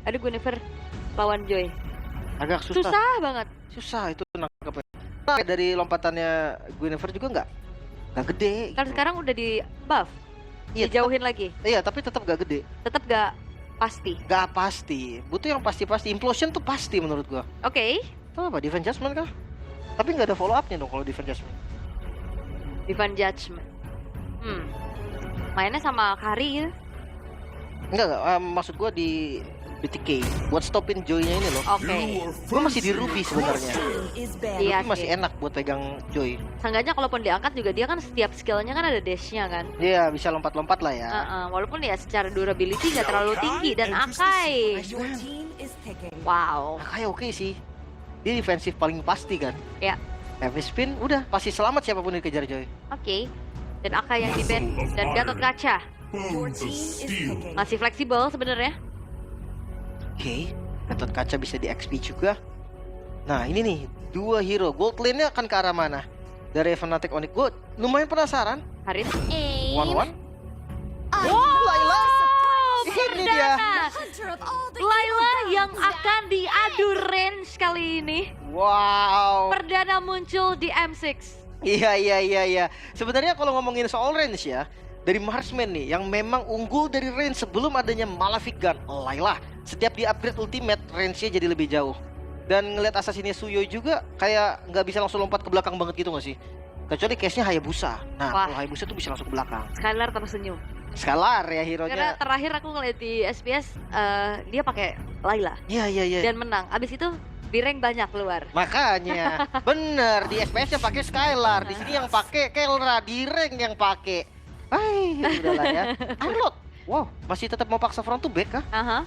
Ada Guinevere lawan Joy. Agak susah. Susah banget. Susah itu nangkepnya. Nah, dari lompatannya Guinevere juga nggak gede. Kan gitu. sekarang udah di buff. Iya, Dijauhin lagi. Iya, tapi tetap gak gede. Tetap gak pasti. Gak pasti. Butuh yang pasti-pasti. Implosion tuh pasti menurut gua. Oke. Itu apa? Divine Judgment kah? Tapi nggak ada follow up-nya dong kalau Divine Judgment. Divine Judgment. Mainnya sama Kari gitu. Enggak, maksud gua di BTK buat stopin Joy-nya ini loh. Oke. Gua masih di Ruby sebenarnya. Iya Ruby masih sih. enak buat pegang Joy. Seenggaknya kalaupun diangkat juga dia kan setiap skillnya kan ada dash-nya kan. Iya, bisa lompat-lompat lah ya. Walaupun ya secara durability gak terlalu tinggi. Dan Akai. Wow. Akai oke sih. Dia defensif paling pasti kan. Ya. Heavy spin udah pasti selamat siapapun yang dikejar Joy. Oke. Dan Akai yang di ban. Dan Gatot Kaca. Masih fleksibel sebenarnya. Oke, Gatot Kaca bisa di XP juga. Nah ini nih, dua hero. Gold lane-nya akan ke arah mana? Dari Fnatic Onyx. Gue lumayan penasaran. Haris. 1-1. Wow. Layla. Ini dia. Layla yang akan diadu range kali ini. Wow. Perdana muncul di M6. Iya. Sebenarnya kalau ngomongin soal range ya, dari Marksman nih yang memang unggul dari range sebelum adanya Malefic Gun, Layla. Setiap di upgrade ultimate, range-nya jadi lebih jauh. Dan ngelihat Assassin-nya Suyo juga kayak nggak bisa langsung lompat ke belakang banget gitu nggak sih? Kecuali case-nya Hayabusa. Nah, Wah. kalau Hayabusa tuh bisa langsung ke belakang. Skylar tersenyum. Scalar ya Karena hero-nya. terakhir aku ngeliat di SPS dia pakai Layla Iya. dan menang. Abis itu di rank banyak keluar. Makanya, bener di SPS-nya pakai Skylar, di sini yang pakai Kelra, di rank yang pakai. Udahlah ya. Arlot. Wow, masih tetap mau paksa front to back kah? Aha.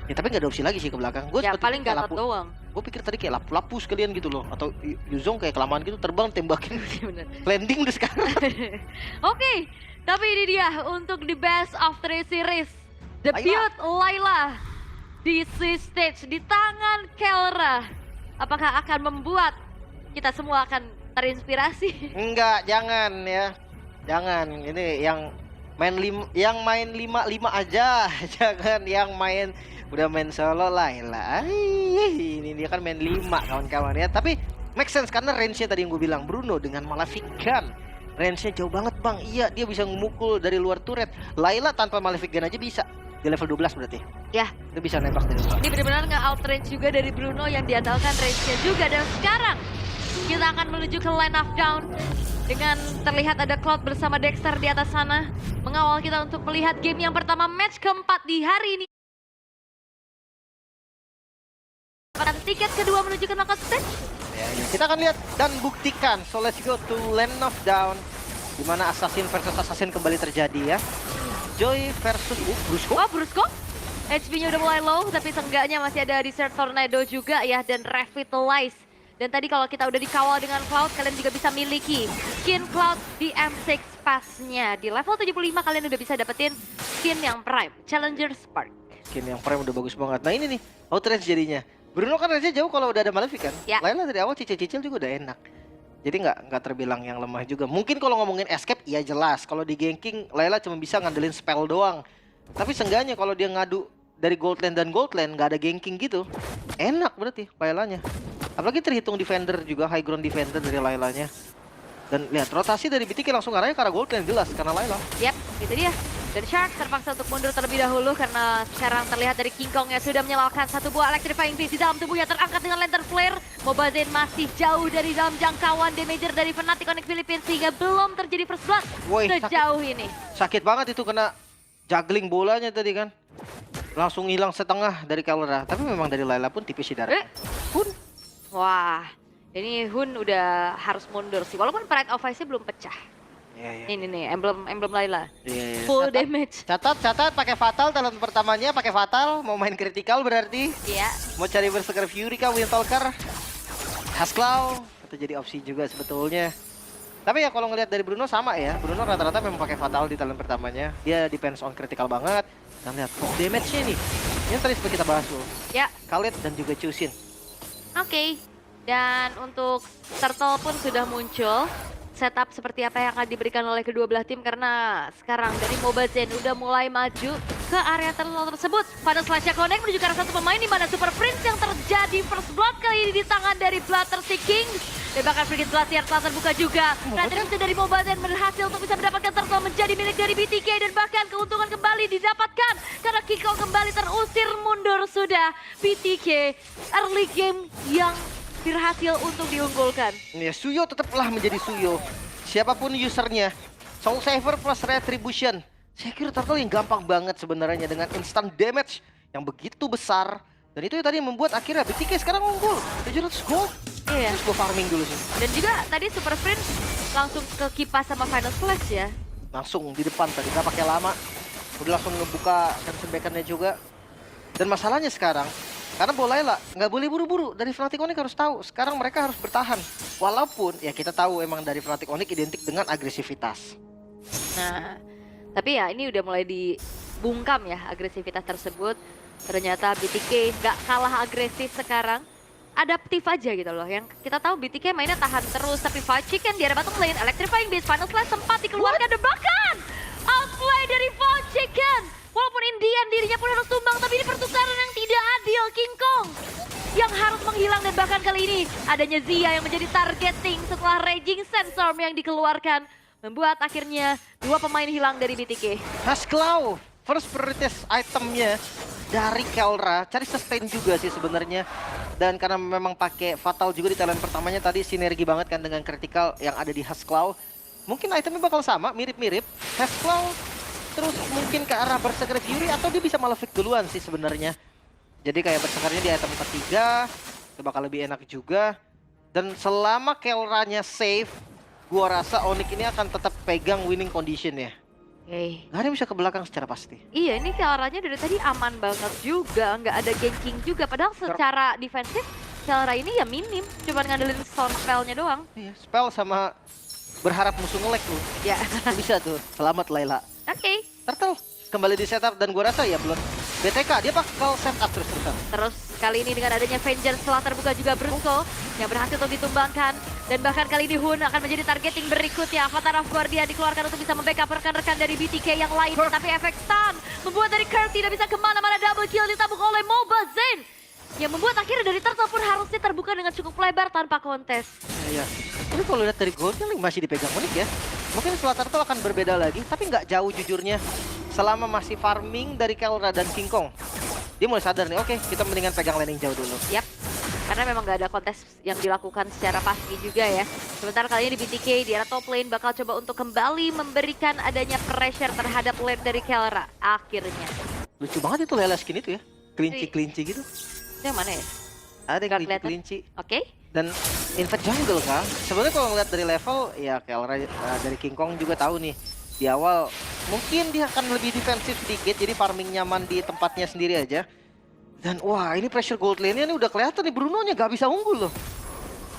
Ya tapi nggak ada opsi lagi sih ke belakang. Gue Ya paling Gatot doang. Gue pikir tadi kayak lapu sekalian gitu loh, atau Yuzong kayak kelamaan gitu terbang tembakin Bener. landing udah sekarang. Oke, tapi ini dia untuk the best of 3 series. Debut Layla di C-Stage di tangan Kelra. Apakah akan membuat kita semua akan terinspirasi? Enggak, jangan ya. Jangan. Ini yang main 5 aja. Jangan yang main udah main solo Layla. Ini dia kan main 5 kawan-kawan ya. Tapi make sense karena range-nya tadi yang gue bilang, Bruno dengan Malefic Gun. Range-nya jauh banget bang. Iya, dia bisa memukul dari luar turret. Layla tanpa Malefic Gun aja bisa. Di level 12 berarti. Ya. Dia bisa nembak dari luar. Ini benar-benar nge-out range juga dari Bruno yang diandalkan range-nya juga. Dan sekarang kita akan menuju ke line of down. Dengan terlihat ada Cloud bersama Dexter di atas sana. Mengawal kita untuk melihat game yang pertama, match keempat di hari ini. Tiket kedua menuju ke knockout stage. Ya. Kita akan lihat dan buktikan. So let's go to land of down, dimana assassin versus assassin kembali terjadi ya. Joy versus Brusco. Wah, Brusco HP-nya udah mulai low, tapi seenggaknya masih ada Desert Tornado juga ya, dan Revitalize. Dan tadi kalau kita udah dikawal dengan Cloud, kalian juga bisa miliki skin Cloud di M6 pasnya. Di level 75 kalian udah bisa dapetin skin yang Prime, Challenger Spark. Skin yang prime udah bagus banget. Nah ini nih, outrange jadinya. Bruno kan range jauh kalau udah ada Malefic kan. Ya. Layla dari awal cicil-cicil juga udah enak. Jadi nggak terbilang yang lemah juga. Mungkin kalau ngomongin escape, iya jelas. Kalau di ganking, Layla cuma bisa ngandelin spell doang. Tapi seenggaknya kalau dia ngadu dari gold lane dan gold lane, nggak ada ganking gitu, enak berarti Laylanya. Apalagi terhitung defender juga, high ground defender dari Laylanya. Dan lihat rotasi dari BTK langsung arahnya ke arah gold lane, jelas karena Layla. Yap, itu dia. Dan Shark terpaksa untuk mundur terlebih dahulu karena sekarang terlihat dari King Kong yang sudah menyalakan satu buah electrifying beast di dalam tubuhnya, terangkat dengan lantern flare. Mobile Zen masih jauh dari dalam jangkauan damager dari Fnatic Onyx Philippines sehingga belum terjadi first blood sejauh ini. Sakit banget itu kena juggling bolanya tadi kan. Langsung hilang setengah dari Kelra. Tapi memang dari Layla pun tipis sih darahnya. Hun. Wah, ini Hun udah harus mundur sih. Walaupun Pride of Ice-nya belum pecah. Iya. Ini nih, emblem Layla. Iya. Full damage. Catat pakai fatal talent pertamanya, pakai fatal, mau main critical berarti. Iya. Mau cari Berserker Fury kah, Windtalker, Hasclaw, itu jadi opsi juga sebetulnya. Tapi ya kalau ngelihat dari Bruno sama ya, Bruno rata-rata memang pakai fatal di talent pertamanya. Dia depends on critical banget. Dan lihat damage-nya nih. Ini tadi seperti kita bahas loh. Ya. Khalid dan juga Chusin. Oke. Dan untuk Turtle pun sudah muncul. Setup seperti apa yang akan diberikan oleh kedua belah tim karena sekarang dari Mobile Zen udah mulai maju ke area turtle tersebut. Final Slash connect menuju ke arah satu pemain di mana Super Prince yang terjadi first blood kali ini di tangan dari Bloodthirsty Kings. Dan bahkan Frigate Glacier telah terbuka juga. Retribution dari Mobile Zen berhasil untuk bisa mendapatkan turtle menjadi milik dari BTK dan bahkan keuntungan kembali didapatkan karena Kiko kembali terusir mundur sudah. BTK early game yang berhasil untuk diunggulkan. Ya, Suyo tetaplah menjadi Suyo. Siapapun usernya, Soul Saver plus Retribution. Saya kira turtle yang gampang banget sebenarnya dengan instant damage yang begitu besar. Dan itu tadi membuat akhirnya BTK sekarang unggul 700 gold. Iya. Terus gue farming dulu sih. Dan juga tadi Super Prince langsung ke kipas sama Final Flash ya. Langsung di depan tadi, gak pakai lama. Udah langsung ngebuka Crimson Beacon-nya juga. Dan masalahnya sekarang, karena Bolayla nggak boleh buru-buru. Dari Fnatic Onyx harus tahu, sekarang mereka harus bertahan. Walaupun ya kita tahu emang dari Fnatic Onyx identik dengan agresivitas. Nah, tapi ya ini udah mulai dibungkam ya agresivitas tersebut. Ternyata BTK nggak kalah agresif sekarang. Adaptif aja gitu loh. Yang kita tahu BTK mainnya tahan terus. Tapi Five Chicken di area bottom lane, Electrifying Beast, Final Slash sempat dikeluarkan. Dan bahkan outplay dari Five Chicken. Walaupun Indian dirinya pun harus tumbang, tapi ini pertukaran yang tidak adil. King Kong yang harus menghilang dan bahkan kali ini adanya Zia yang menjadi targeting setelah Raging Sandstorm yang dikeluarkan. Membuat akhirnya dua pemain hilang dari BTK. Hasclaw, first prioritas itemnya dari Kelra, cari sustain juga sih sebenarnya. Dan karena memang pakai Fatal juga di talent pertamanya tadi sinergi banget kan dengan critical yang ada di Hasclaw. Mungkin itemnya bakal sama, mirip-mirip. Hasclaw terus mungkin ke arah Berserker Fury atau dia bisa malah fake duluan sih sebenarnya. Jadi kayak Berserkernya di item ketiga, itu bakal lebih enak juga. Dan selama Kelranya safe, gua rasa Onyx ini akan tetap pegang winning condition ya. Oke. Gak ada yang bisa ke belakang secara pasti. Iya, ini Kelranya dari tadi aman banget juga, nggak ada ganking juga. Padahal secara defensif, Kelra ini ya minim, cuman ngandelin sound spellnya doang. Iya, spell sama berharap musuh nge-lag lu. Ya, Bisa tuh, selamat Layla. oke. Turtle kembali di setup dan gua rasa ya belum BTK dia bakal setup terus. Terus kali ini dengan adanya Vengeance telah terbuka juga Brusco yang berhasil untuk ditumbangkan. Dan bahkan kali ini Hun akan menjadi targeting berikutnya. Avatar of Guardian dikeluarkan untuk bisa membackup rekan-rekan dari BTK yang lain. Tapi efek stun membuat dari Kurt tidak bisa kemana-mana. Double kill ditabuk oleh Mobile Zen. Yang membuat akhirnya dari Turtle pun harusnya terbuka dengan cukup lebar tanpa kontes. Iya. Tapi kalau lihat dari goldnya masih dipegang Onyx ya. Mungkin setelah Turtle akan berbeda lagi, tapi nggak jauh jujurnya. Selama masih farming dari Kelra dan King Kong, dia mulai sadar nih, oke kita mendingan pegang laning jauh dulu. Yap, karena memang nggak ada kontes yang dilakukan secara pasti juga ya. Sementara kali ini di BTK di arah top lane bakal coba untuk kembali memberikan adanya pressure terhadap lane dari Kelra. Akhirnya. Lucu banget itu Layla skin itu ya, kelinci-kelinci gitu. Itu yang mana ya? Ada yang Nggak kelihatan. kelinci-kelinci. Oke. Dan invade jungle kan. Sebenarnya kalau ngeliat dari level, ya Kelra dari King Kong juga tahu nih. Di awal mungkin dia akan lebih defensif sedikit, jadi farming nyaman di tempatnya sendiri aja. Dan wah ini pressure gold lane-nya ini udah kelihatan nih, Bruno-nya nggak bisa unggul loh.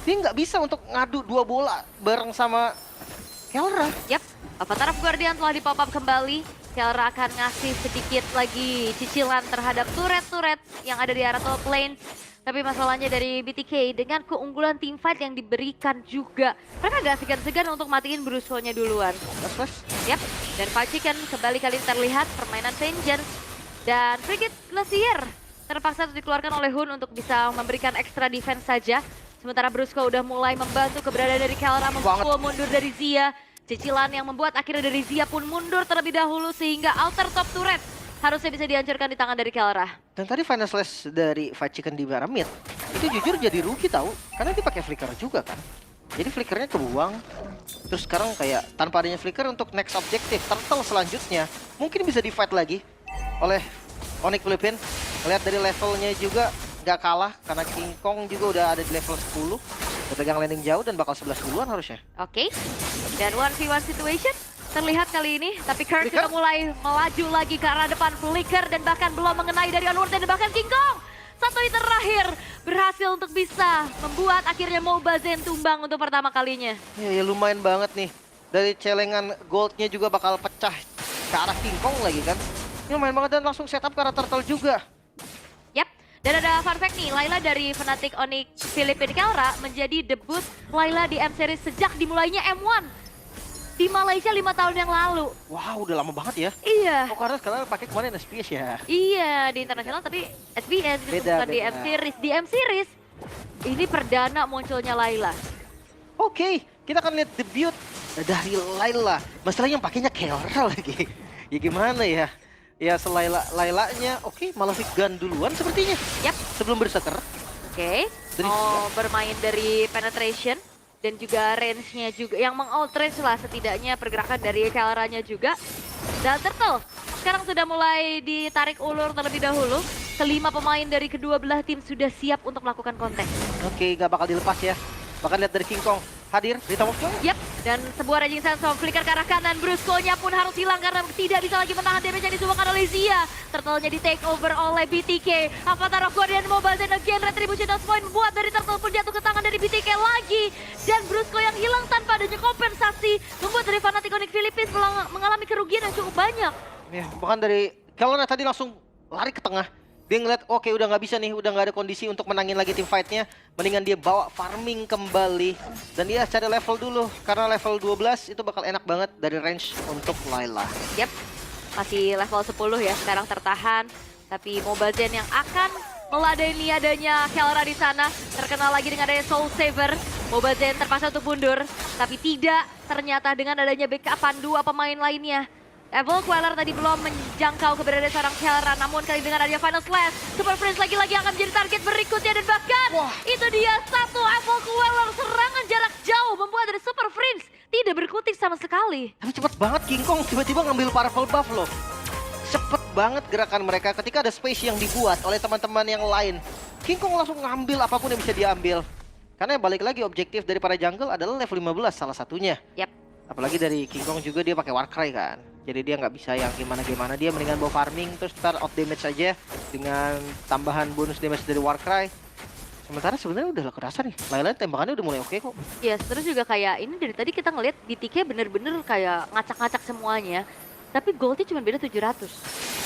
Dia nggak bisa untuk ngadu dua bola bareng sama Kelra. Yap, Avatar of Guardian telah di-pop up kembali. Kelra akan ngasih sedikit lagi cicilan terhadap turret-turret yang ada di arah top lane. Tapi masalahnya dari BTK dengan keunggulan teamfight yang diberikan juga. Mereka gak segan-segan untuk matiin Brusco-nya duluan. Yap, dan Five Chicken kembali kali ini terlihat permainan Vengeance. Dan Frigate Glacier terpaksa dikeluarkan oleh Hun untuk bisa memberikan extra defense saja. Sementara Brusco udah mulai membantu keberadaan dari Kelra memukul mundur dari Zia. Cicilan yang membuat akhirnya dari Zia pun mundur terlebih dahulu sehingga outer top turret harusnya bisa dihancurkan di tangan dari Kelra. Dan tadi final slash dari Five Chicken di arah mid, itu jujur jadi rugi tahu, karena dia pakai flicker juga kan. Jadi flickernya kebuang. Terus sekarang kayak tanpa adanya flicker untuk next objective, Turtle selanjutnya mungkin bisa di fight lagi oleh Onyx Philippine. Lihat dari levelnya juga gak kalah, karena King Kong juga udah ada di level 10. Udah pegang landing jauh dan bakal 11 duluan harusnya. Oke, dan 1v1 situation terlihat kali ini, tapi Kurt sudah mulai melaju lagi ke arah depan. Flicker dan bahkan belum mengenai dari Onward dan bahkan King Kong. Satu hit terakhir berhasil untuk bisa membuat akhirnya Mobile Zen tumbang untuk pertama kalinya. Ya lumayan banget nih. Dari celengan goldnya juga bakal pecah ke arah King Kong lagi kan. Ini lumayan banget dan langsung setup ke arah Turtle juga. Yap, dan ada fun fact nih, Layla dari Fnatic Onyx Philippine Kelra menjadi debut Layla di M-Series sejak dimulainya M1. di Malaysia 5 tahun yang lalu. Wow, udah lama banget ya. Iya. Oh, karena sekarang pakai kemarin SPS ya. Iya, di internasional tapi SBS gitu, Beda, bukan di beda. M Series. Di M Series ini perdana munculnya Layla. Oke, kita akan lihat debut dari Layla. Masalahnya yang pakainya Keora lagi. Ya gimana ya? Ya Lailanya, oke, Malefic Gun duluan sepertinya. Yap. Sebelum berseker. Oke, mau bermain dari penetration dan juga range-nya juga yang meng-outrange lah setidaknya pergerakan dari Keora-nya juga. Dan Turtle sekarang sudah mulai ditarik ulur terlebih dahulu. Kelima pemain dari kedua belah tim sudah siap untuk melakukan kontes. Oke, gak bakal dilepas ya. Bahkan lihat dari King Kong hadir di Tamu Flow. Yap, dan sebuah raging sandstorm flicker ke arah kanan. Brusco-nya pun harus hilang karena tidak bisa lagi menahan damage yang disumbangkan oleh Zia. Turtle-nya di take over oleh BTK. Avatar of Guardian Mobile dan again Retribution of Point membuat dari Turtle pun jatuh ke tangan dari BTK lagi. Dan Brusco yang hilang tanpa adanya kompensasi membuat dari Fnatic Onyx Philippines mengalami kerugian yang cukup banyak. Ya, bahkan dari Kelowna tadi langsung lari ke tengah. Dia ngeliat, oke udah nggak bisa nih, udah nggak ada kondisi untuk menangin lagi tim fight-nya. Mendingan dia bawa farming kembali. Dan dia cari level dulu, karena level 12 itu bakal enak banget dari range untuk Layla. Yap, masih level 10 ya, sekarang tertahan. Tapi Mobile Gen yang akan meladeni adanya Keora di sana. Terkenal lagi dengan adanya Soul Saver. Mobile Gen terpaksa untuk mundur. Tapi tidak ternyata dengan adanya backupan dua pemain lainnya. Evil Queller tadi belum menjangkau keberadaan seorang Keora, namun kali dengan adanya Final Slash, Super Prince lagi-lagi akan menjadi target berikutnya dan bahkan itu dia satu Evil Queller serangan jarak jauh membuat dari Super Prince tidak berkutik sama sekali. Tapi cepet banget King Kong tiba-tiba ngambil powerful buff loh. Cepet banget gerakan mereka ketika ada space yang dibuat oleh teman-teman yang lain. King Kong langsung ngambil apapun yang bisa diambil. Karena balik lagi objektif dari para jungle adalah level 15 salah satunya. Yap. Apalagi dari King Kong juga dia pakai Warcry kan. Jadi dia nggak bisa yang gimana-gimana, dia mendingan bawa farming terus ntar out damage saja dengan tambahan bonus damage dari Warcry. Sementara sebenarnya udah kerasa nih, Layla tembakannya udah mulai oke kok. Yes, terus juga kayak ini dari tadi kita ngeliat BTK bener-bener kayak ngacak-ngacak semuanya. Tapi goldnya cuma beda 700.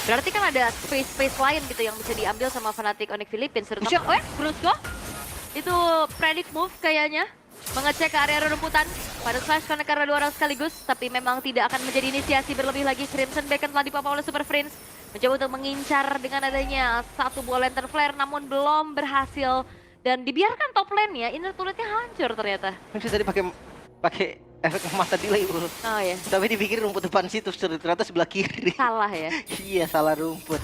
Berarti kan ada space lain gitu yang bisa diambil sama Fnatic Onyx Philippines. Terutama, Brusco. Itu predict move kayaknya. Mengecek ke area rumputan. Pada slash connect karena 2 orang sekaligus. Tapi memang tidak akan menjadi inisiasi berlebih lagi. Crimson Beacon telah dipapa oleh Super Prince. Mencoba untuk mengincar dengan adanya satu buah lantern flare. Namun belum berhasil. Dan dibiarkan top lane-nya, inner turret-nya hancur ternyata. Mungkin tadi pakai efek mata delay bro. Oh ya. Tapi dipikir rumput depan situ, ternyata sebelah kiri. Salah ya. Iya, salah rumput.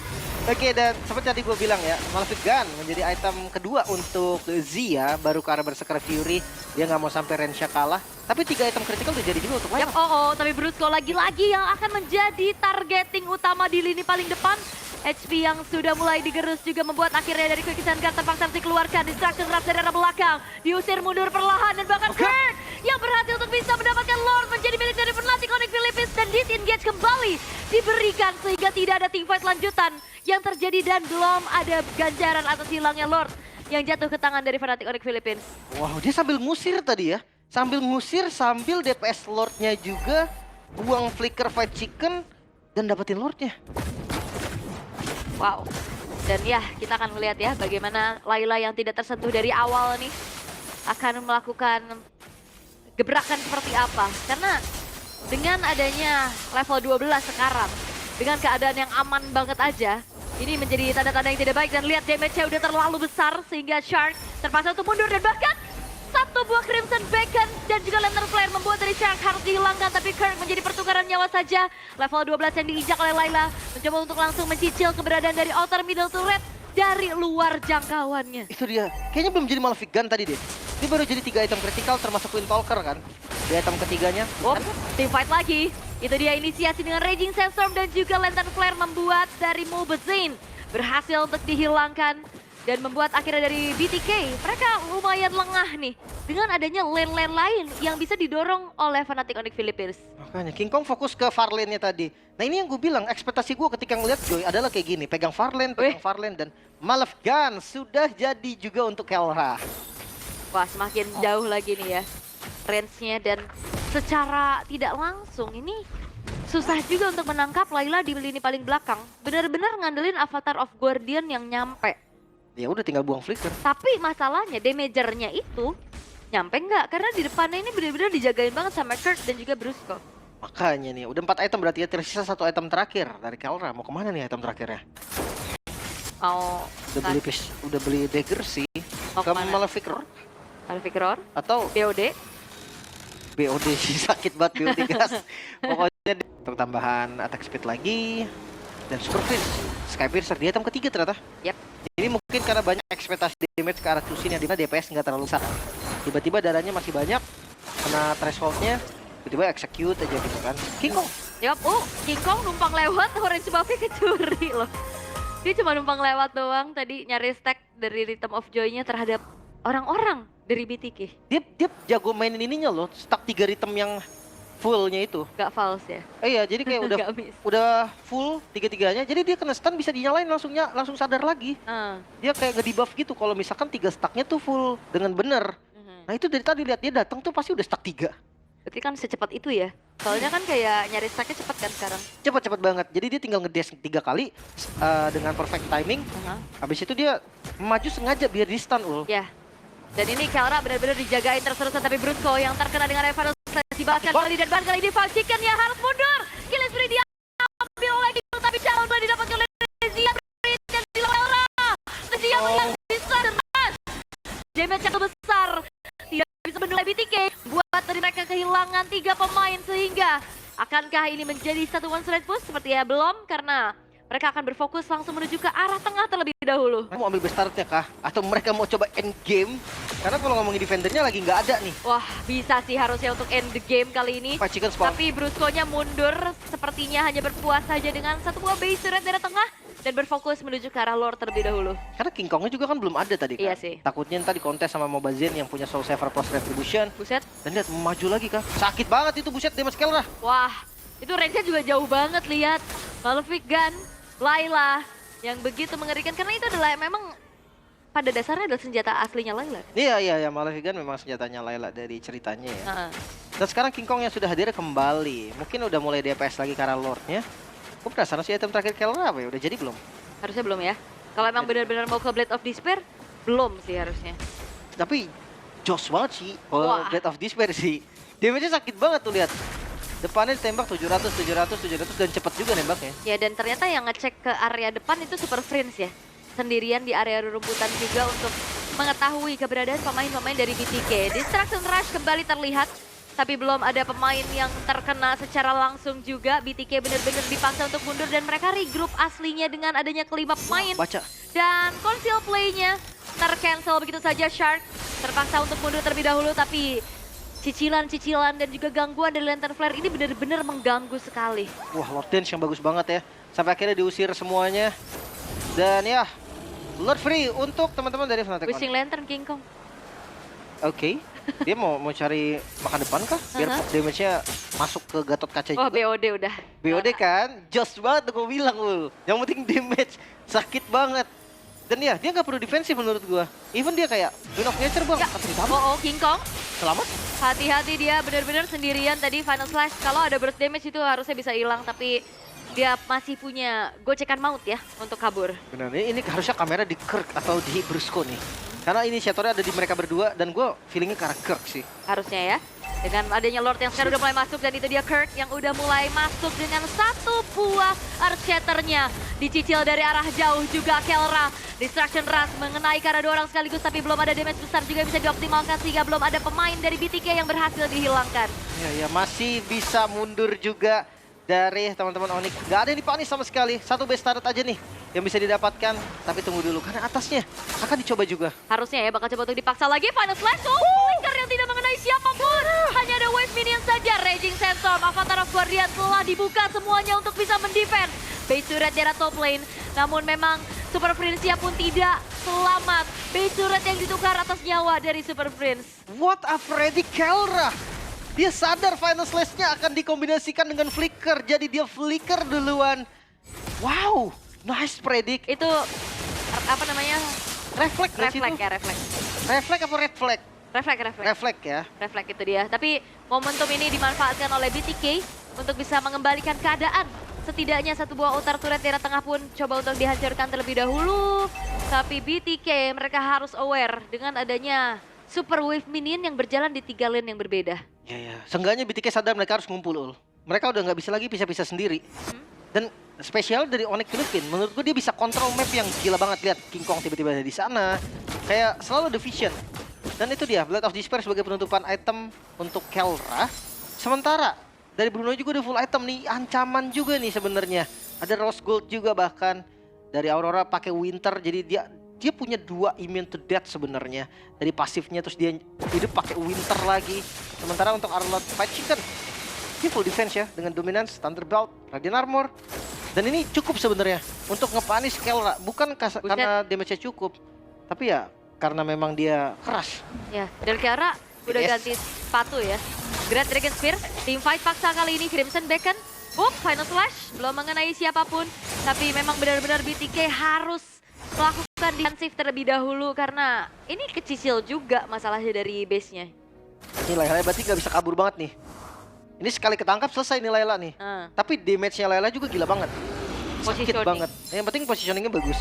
Oke, dan seperti tadi gue bilang ya, Malefic Gun menjadi item kedua untuk Zia, baru ke arah Berserker Fury. Dia nggak mau sampai range-nya kalah. Tapi 3 item critical udah jadi juga untuk Layla. Yap, tapi Brusco lagi-lagi yang akan menjadi targeting utama di lini paling depan. HP yang sudah mulai digerus juga membuat akhirnya dari Quick Guard terpaksa dikeluarkan. Distraction Wrap dari arah belakang. Diusir mundur perlahan dan bahkan Kurt yang berhasil untuk bisa mendapatkan Lord menjadi milik dari Fnatic Onyx Philippines. Dan disengage kembali diberikan sehingga tidak ada teamfight lanjutan yang terjadi dan belum ada ganjaran atas hilangnya Lord yang jatuh ke tangan dari Fnatic Onyx Philippines. Wow, dia sambil ngusir tadi ya. Sambil ngusir, sambil DPS Lord-nya juga. Buang flicker fight chicken dan dapetin Lord-nya. Wow. Dan ya, kita akan melihat ya bagaimana Layla yang tidak tersentuh dari awal nih akan melakukan gebrakan seperti apa. Karena dengan adanya level 12 sekarang, dengan keadaan yang aman banget aja, ini menjadi tanda-tanda yang tidak baik. Dan lihat damage-nya udah terlalu besar sehingga Shark terpaksa untuk mundur dan bahkan satu buah Crimson Beacon dan juga Lantern Flare membuat dari Shark harus dihilangkan. Tapi Kirk menjadi pertukaran nyawa saja. Level 12 yang diinjak oleh Layla mencoba untuk langsung mencicil keberadaan dari outer middle turret dari luar jangkauannya. Itu dia, kayaknya belum jadi Malefic Gun tadi deh. Ini baru jadi 3 item critical termasuk Wind Talker kan. Di item ketiganya. Team fight lagi. Itu dia inisiasi dengan Raging Sandstorm dan juga Lantern Flare membuat dari Mobazane berhasil untuk dihilangkan. Dan membuat akhirnya dari BTK, mereka lumayan lengah nih. Dengan adanya lane-lane lain yang bisa didorong oleh Fnatic Onyx Philippines. Makanya King Kong fokus ke far lane-nya tadi. Nah ini yang gue bilang, ekspektasi gue ketika ngeliat Joy adalah kayak gini. Pegang far lane, dan Malefic Gun sudah jadi juga untuk Keora. Wah, semakin jauh lagi nih ya range-nya dan secara tidak langsung ini susah juga untuk menangkap Layla di lini paling belakang. Benar-benar ngandelin Avatar of Guardian yang nyampe. Ya udah tinggal buang flicker. Tapi masalahnya damagernya itu nyampe nggak? Karena di depannya ini benar-benar dijagain banget sama Kurt dan juga Brusco. Makanya nih, udah 4 item berarti ya, tersisa 1 item terakhir dari Kelra. Mau kemana nih item terakhirnya? Mau Udah beli dagger sih. Mau Ke kemana? Malefic Roar Malefic Roar, atau BOD. BOD sih, sakit banget BOD gas. Pokoknya untuk tambahan attack speed lagi dan super Prince. Skypiercer di item ketiga ternyata. Yap. Ini mungkin karena banyak ekspektasi damage ke arah Tusin yang dimana DPS nggak terlalu besar. Tiba-tiba darahnya masih banyak, kena thresholdnya, tiba-tiba execute aja gitu kan. King Kong. Yap, King Kong numpang lewat, orange buff-nya kecuri loh. Dia cuma numpang lewat doang tadi nyari stack dari Rhythm of Joy-nya terhadap orang-orang dari BTK. Dia jago mainin ininya loh, stack 3 rhythm yang fullnya itu. Gak false ya? Iya, jadi kayak Gak miss. udah full tiga-tiganya. Jadi dia kena stun bisa dinyalain langsung sadar lagi. Dia kayak nge-debuff gitu kalau misalkan 3 stacknya tuh full dengan bener. Nah itu dari tadi lihat dia datang tuh pasti udah stack 3. Berarti kan secepat itu ya? Soalnya kan kayak nyari stacknya cepet kan sekarang. Cepet banget. Jadi dia tinggal ngedash 3 kali dengan perfect timing. Habis itu dia maju sengaja biar di stun ul. Ya. Dan ini Kelra benar-benar dijagain terus-terusan, tapi Brusco yang terkena dengan Evanos dibahaskan kali dan bahkan kali ini Fang Chicken yang harus mundur. Killing spree diambil oleh King, tapi calon boleh didapatkan oleh Zia dan di Kelra. Zia melihat bisa deras. Damage yang besar tidak bisa menulai BTK, buat dari mereka kehilangan 3 pemain sehingga akankah ini menjadi satu one straight push? Sepertinya belum, karena mereka akan berfokus langsung menuju ke arah tengah terlebih dahulu. Mau ambil bestartnya kah? Atau mereka mau coba end game? Karena kalau ngomongin defendernya lagi nggak ada nih. Wah, bisa sih harusnya untuk end the game kali ini. Chicken spawn. Tapi Brusco-nya mundur, sepertinya hanya berpuas saja dengan satu buah base turret dari tengah dan berfokus menuju ke arah Lord terlebih dahulu. Karena King Kongnya juga kan belum ada tadi kan. Iya sih. Takutnya tadi kontes sama Mobazen yang punya Soul Saver plus Retribution. Buset. Dan lihat maju lagi kah? Sakit banget itu buset damage Kelra. Wah, itu range-nya juga jauh banget lihat. Malefic Gun, Layla yang begitu mengerikan karena itu adalah memang pada dasarnya adalah senjata aslinya Layla. Iya, Malefic Gun memang senjatanya Layla dari ceritanya ya. Dan sekarang King Kong yang sudah hadir kembali. Mungkin udah mulai DPS lagi karena Lordnya. Gue penasaran sih item terakhir Kelra apa ya? Udah jadi belum? Harusnya belum ya. Kalau emang benar-benar mau ke Blade of Despair, belum sih harusnya. Tapi jos banget sih. Oh, Wah. Blade of Despair sih. Damage-nya sakit banget tuh lihat. Depannya ditembak 700 dan cepet juga nembaknya. Ya, dan ternyata yang ngecek ke area depan itu Super Prince ya. Sendirian di area rumputan juga untuk mengetahui keberadaan pemain-pemain dari BTK. Distraction Rush kembali terlihat, tapi belum ada pemain yang terkena secara langsung juga. BTK benar-benar dipaksa untuk mundur dan mereka regroup aslinya dengan adanya kelima pemain. Baca. Dan conceal play-nya tercancel begitu saja. Shark terpaksa untuk mundur terlebih dahulu, tapi cicilan-cicilan dan juga gangguan dari Lantern Flare ini benar-benar mengganggu sekali. Wah, Lord Dance yang bagus banget ya. Sampai akhirnya diusir semuanya. Dan ya, Lord free untuk teman-teman dari Fnatic. Wishing Lantern King Kong. Oke. Dia mau cari makan depan kah? Biar damage-nya masuk ke Gatot Kaca juga. Oh, BOD udah. BOD kan? Jos banget gue bilang ul. Yang penting damage. Sakit banget. Dan ya, dia nggak perlu defensif menurut gua. Even dia kayak Queen of Nature bang. King Kong. Selamat. Hati-hati dia benar-benar sendirian tadi Final Slash. Kalau ada burst damage itu harusnya bisa hilang, tapi dia masih punya gocekan maut ya untuk kabur. Benar, ini harusnya kamera di Kirk atau di Brusco nih. Karena inisiatornya ada di mereka berdua dan gue feelingnya ke arah Kirk sih. Harusnya ya. Dengan adanya Lord yang sekarang udah mulai masuk dan itu dia Kirk yang udah mulai masuk dengan satu buah Earthshatternya. Dicicil dari arah jauh juga Kelra. Distraction Rush mengenai karena 2 orang sekaligus tapi belum ada damage besar juga yang bisa dioptimalkan sehingga belum ada pemain dari BTK yang berhasil dihilangkan. Ya masih bisa mundur juga dari teman-teman Onyx. Gak ada yang dipanis sama sekali. Satu base turret aja nih yang bisa didapatkan. Tapi tunggu dulu karena atasnya akan dicoba juga. Harusnya ya bakal coba untuk dipaksa lagi. Final Slash. Flicker yang tidak mengenai siapapun. Hanya ada Wave Minion saja. Raging Sandstorm, Avatar of Guardian telah dibuka semuanya untuk bisa mendefend base turret di arah top lane. Namun memang Super Prince pun tidak selamat. Base turret yang ditukar atas nyawa dari Super Prince. What a Freddy Kelra! Dia sadar Final Slash-nya akan dikombinasikan dengan Flicker. Jadi dia Flicker duluan. Wow, nice predict. Itu apa namanya? Reflect ya, reflect. Reflect apa red flag? Reflect ya. Reflect itu dia. Tapi momentum ini dimanfaatkan oleh BTK untuk bisa mengembalikan keadaan. Setidaknya satu buah outer turret di arah tengah pun coba untuk dihancurkan terlebih dahulu. Tapi BTK mereka harus aware dengan adanya Super Wave Minion yang berjalan di 3 lane yang berbeda. Ya. Seenggaknya BTK sadar mereka harus ngumpul ul. mereka udah nggak bisa lagi pisah-pisah sendiri. Dan spesial dari Onyx Philippines, menurut gue dia bisa kontrol map yang gila banget. Lihat King Kong tiba-tiba ada di sana, kayak selalu ada vision. Dan itu dia Blade of Despair sebagai penutupan item untuk Kelra. Sementara dari Bruno juga udah full item nih, ancaman juga nih sebenarnya. Ada Rose Gold juga bahkan dari Aurora pakai Winter, jadi dia punya 2 immune to death sebenarnya dari pasifnya, terus dia hidup pakai Winter lagi. Sementara untuk Arlott Fight Chicken, dia full defense ya dengan Dominance, Thunderbolt, Radiant Armor. Dan ini cukup sebenarnya untuk ngepanis Kelra, bukan karena damage-nya cukup, tapi ya karena memang dia keras. Ya, dan Kiara udah ganti sepatu ya. Great Dragon Spear, team fight paksa kali ini Crimson Beacon. Final Slash, belum mengenai siapapun. Tapi memang benar-benar BTK harus melakukan defensif terlebih dahulu karena ini kecicil juga masalahnya dari base-nya. Ini Layla berarti nggak bisa kabur banget nih. Ini sekali ketangkap selesai nih Layla nih. Tapi damage-nya Layla juga gila banget. Sakit banget. Yang penting positioningnya bagus.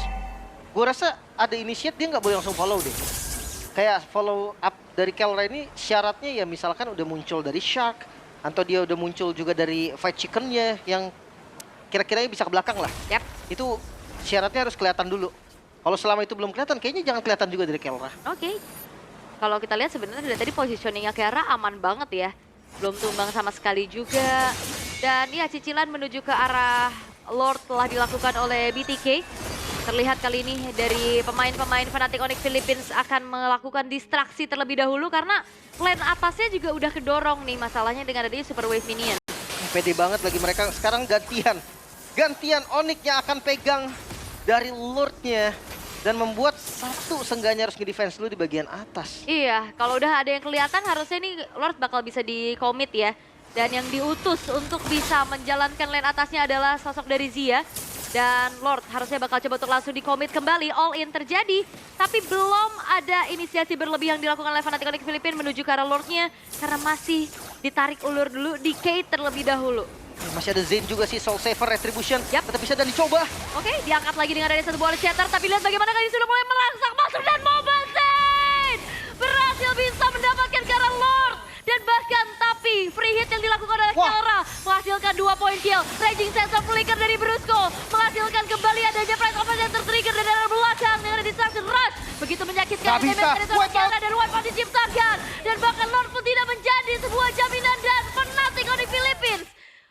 Gue rasa ada initiate dia nggak boleh langsung follow deh. Kayak follow up dari Kelra ini syaratnya ya misalkan udah muncul dari Shark. Atau dia udah muncul juga dari Fight Chicken-nya yang kira-kira bisa ke belakang lah. Yap. Itu syaratnya harus kelihatan dulu. Kalau selama itu belum kelihatan, kayaknya jangan kelihatan juga dari Kelra. Oke. Kalau kita lihat sebenarnya dari tadi positioningnya Kiara aman banget ya. Belum tumbang sama sekali juga. Dan ya cicilan menuju ke arah Lord telah dilakukan oleh BTK. Terlihat kali ini dari pemain-pemain Fnatic Onyx Philippines akan melakukan distraksi terlebih dahulu karena lane atasnya juga udah kedorong nih masalahnya dengan adanya Super Wave Minion. Pede banget lagi mereka sekarang gantian. Gantian Onyx-nya akan pegang dari Lord-nya. Dan membuat satu seenggaknya harus nge-defense dulu di bagian atas. Iya, kalau udah ada yang kelihatan harusnya nih Lord bakal bisa di-commit ya. Dan yang diutus untuk bisa menjalankan lane atasnya adalah sosok dari Zia. Dan Lord harusnya bakal coba untuk langsung di-commit kembali, all in terjadi. Tapi belum ada inisiasi berlebih yang dilakukan oleh Fnatic Onyx Philippines menuju ke arah Lord-nya. Karena masih ditarik ulur dulu, decay terlebih dahulu. Masih ada Zayn juga sih, Soul Saver, Retribution. Yap. Tetap bisa dan dicoba. Oke, diangkat lagi dengan adanya satu bola shatter. Tapi lihat bagaimana kali ini sudah mulai merangsang masuk dan Mobile Zayn berhasil bisa mendapatkan ke arah Lord. Dan bahkan tapi free hit yang dilakukan oleh Kelra menghasilkan 2 poin kill. Raging Sense of Flicker dari Brusco menghasilkan kembali adanya Price of Fire yang tertrigger dari arah belakang dengan Distraction Rush. Begitu menyakitkan damage dari seorang Kelra dan wipe out diciptakan. Dan bahkan Lord pun tidak menjadi sebuah jaminan dan Fnatic Onyx Philippines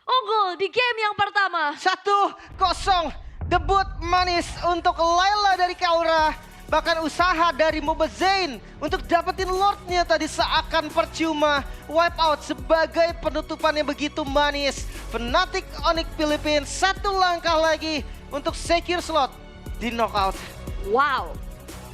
unggul di game yang pertama. 1-0 debut manis untuk Layla dari Kelra. Bahkan usaha dari Mobile Zayn untuk dapetin Lord-nya tadi seakan percuma. Wipe out sebagai penutupan yang begitu manis. Fnatic Onyx Philippines 1 langkah lagi untuk secure slot di knockout. Wow.